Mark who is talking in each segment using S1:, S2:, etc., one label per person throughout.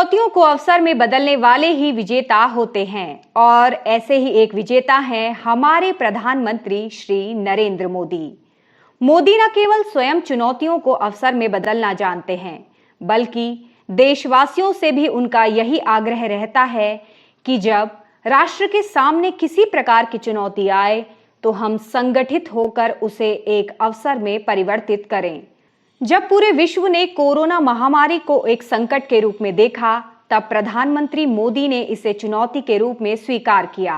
S1: चुनौतियों को अवसर में बदलने वाले ही विजेता होते हैं और ऐसे ही एक विजेता हैं हमारे प्रधानमंत्री श्री नरेंद्र मोदी। मोदी न केवल स्वयं चुनौतियों को अवसर में बदलना जानते हैं, बल्कि देशवासियों से भी उनका यही आग्रह रहता है कि जब राष्ट्र के सामने किसी प्रकार की चुनौती आए तो हम संगठित होकर उसे एक अवसर में परिवर्तित करें। जब पूरे विश्व ने कोरोना महामारी को एक संकट के रूप में देखा, तब प्रधानमंत्री मोदी ने इसे चुनौती के रूप में स्वीकार किया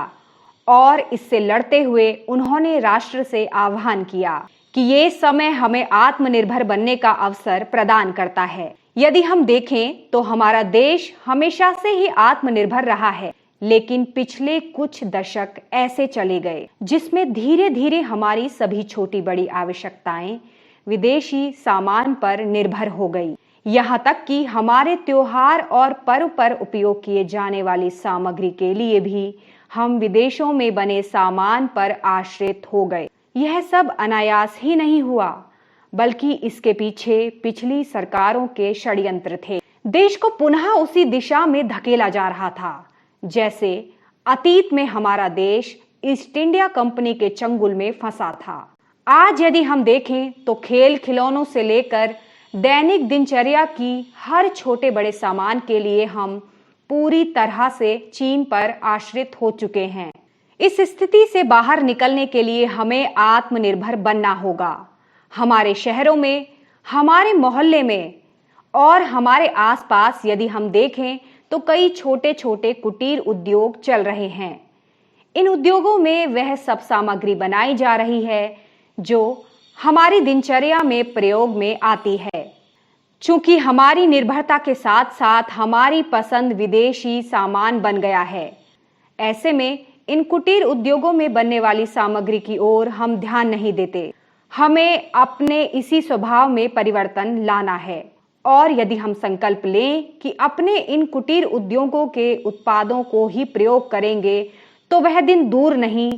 S1: और इससे लड़ते हुए उन्होंने राष्ट्र से आह्वान किया कि ये समय हमें आत्मनिर्भर बनने का अवसर प्रदान करता है। यदि हम देखें तो हमारा देश हमेशा से ही आत्मनिर्भर रहा है, लेकिन पिछले कुछ दशक ऐसे चले गए जिसमें धीरे धीरे हमारी सभी छोटी बड़ी आवश्यकताएं विदेशी सामान पर निर्भर हो गई। यहाँ तक कि हमारे त्योहार और पर्व पर उपयोग किए जाने वाली सामग्री के लिए भी हम विदेशों में बने सामान पर आश्रित हो गए। यह सब अनायास ही नहीं हुआ, बल्कि इसके पीछे पिछली सरकारों के षड्यंत्र थे। देश को पुनः उसी दिशा में धकेला जा रहा था जैसे अतीत में हमारा देश ईस्ट इंडिया कंपनी के चंगुल में फंसा था। आज यदि हम देखें तो खेल खिलौनों से लेकर दैनिक दिनचर्या की हर छोटे बड़े सामान के लिए हम पूरी तरह से चीन पर आश्रित हो चुके हैं। इस स्थिति से बाहर निकलने के लिए हमें आत्मनिर्भर बनना होगा। हमारे शहरों में, हमारे मोहल्ले में और हमारे आसपास यदि हम देखें तो कई छोटे छोटे कुटीर उद्योग चल रहे हैं। इन उद्योगों में वह सब सामग्री बनाई जा रही है जो हमारी दिनचर्या में प्रयोग में आती है। चूंकि हमारी निर्भरता के साथ साथ हमारी पसंद विदेशी सामान बन गया है, ऐसे में इन कुटीर उद्योगों में बनने वाली सामग्री की ओर हम ध्यान नहीं देते। हमें अपने इसी स्वभाव में परिवर्तन लाना है और यदि हम संकल्प लें कि अपने इन कुटीर उद्योगों के उत्पादों को ही प्रयोग करेंगे तो वह दिन दूर नहीं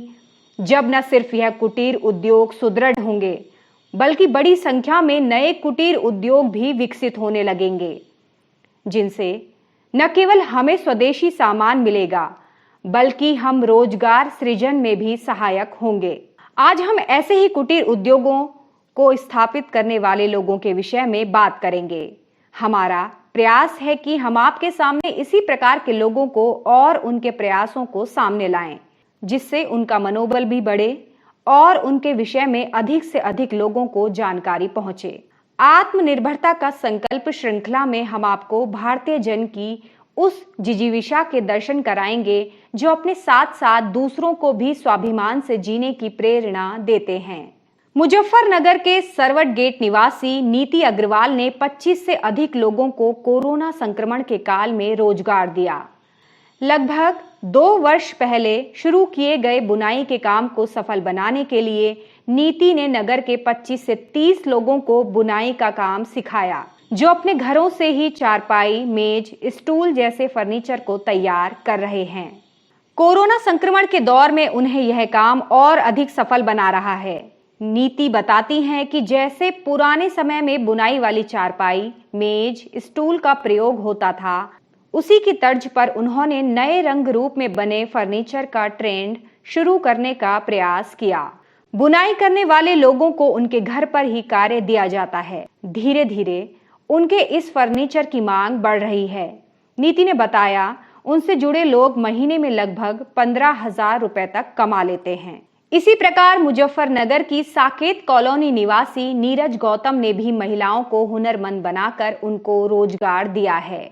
S1: जब न सिर्फ यह कुटीर उद्योग सुदृढ़ होंगे, बल्कि बड़ी संख्या में नए कुटीर उद्योग भी विकसित होने लगेंगे, जिनसे न केवल हमें स्वदेशी सामान मिलेगा, बल्कि हम रोजगार सृजन में भी सहायक होंगे। आज हम ऐसे ही कुटीर उद्योगों को स्थापित करने वाले लोगों के विषय में बात करेंगे। हमारा प्रयास है कि हम आपके सामने इसी प्रकार के लोगों को और उनके प्रयासों को सामने लाएं, जिससे उनका मनोबल भी बढ़े और उनके विषय में अधिक से अधिक लोगों को जानकारी पहुंचे। आत्मनिर्भरता का संकल्प श्रृंखला में हम आपको भारतीय जन की उस जिजीविषा के दर्शन कराएंगे जो अपने साथ साथ दूसरों को भी स्वाभिमान से जीने की प्रेरणा देते हैं। मुजफ्फरनगर के सरवट गेट निवासी नीति अग्रवाल ने 25 से अधिक लोगों को कोरोना संक्रमण के काल में रोजगार दिया। लगभग 2 वर्ष पहले शुरू किए गए बुनाई के काम को सफल बनाने के लिए नीति ने नगर के 25 से 30 लोगों को बुनाई का काम सिखाया, जो अपने घरों से ही चारपाई, मेज, स्टूल जैसे फर्नीचर को तैयार कर रहे हैं। कोरोना संक्रमण के दौर में उन्हें यह काम और अधिक सफल बना रहा है। नीति बताती हैं कि जैसे पुराने समय में बुनाई वाली चारपाई, मेज, स्टूल का प्रयोग होता था, उसी की तर्ज पर उन्होंने नए रंग रूप में बने फर्नीचर का ट्रेंड शुरू करने का प्रयास किया। बुनाई करने वाले लोगों को उनके घर पर ही कार्य दिया जाता है। धीरे धीरे उनके इस फर्नीचर की मांग बढ़ रही है। नीति ने बताया, उनसे जुड़े लोग महीने में लगभग 15,000 रुपए तक कमा लेते हैं। इसी प्रकार मुजफ्फरनगर की साकेत कॉलोनी निवासी नीरज गौतम ने भी महिलाओं को हुनरमंद बनाकर उनको रोजगार दिया है।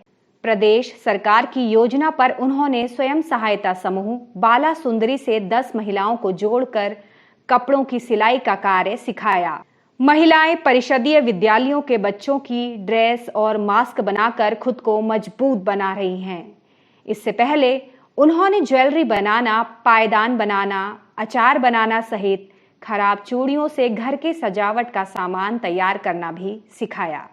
S1: प्रदेश सरकार की योजना पर उन्होंने स्वयं सहायता समूह बाला सुंदरी से 10 महिलाओं को जोड़कर कपड़ों की सिलाई का कार्य सिखाया। महिलाएं परिषदीय विद्यालयों के बच्चों की ड्रेस और मास्क बनाकर खुद को मजबूत बना रही हैं। इससे पहले उन्होंने ज्वेलरी बनाना, पायदान बनाना, अचार बनाना सहित खराब चूड़ियों से घर के सजावट का सामान तैयार करना भी सिखाया।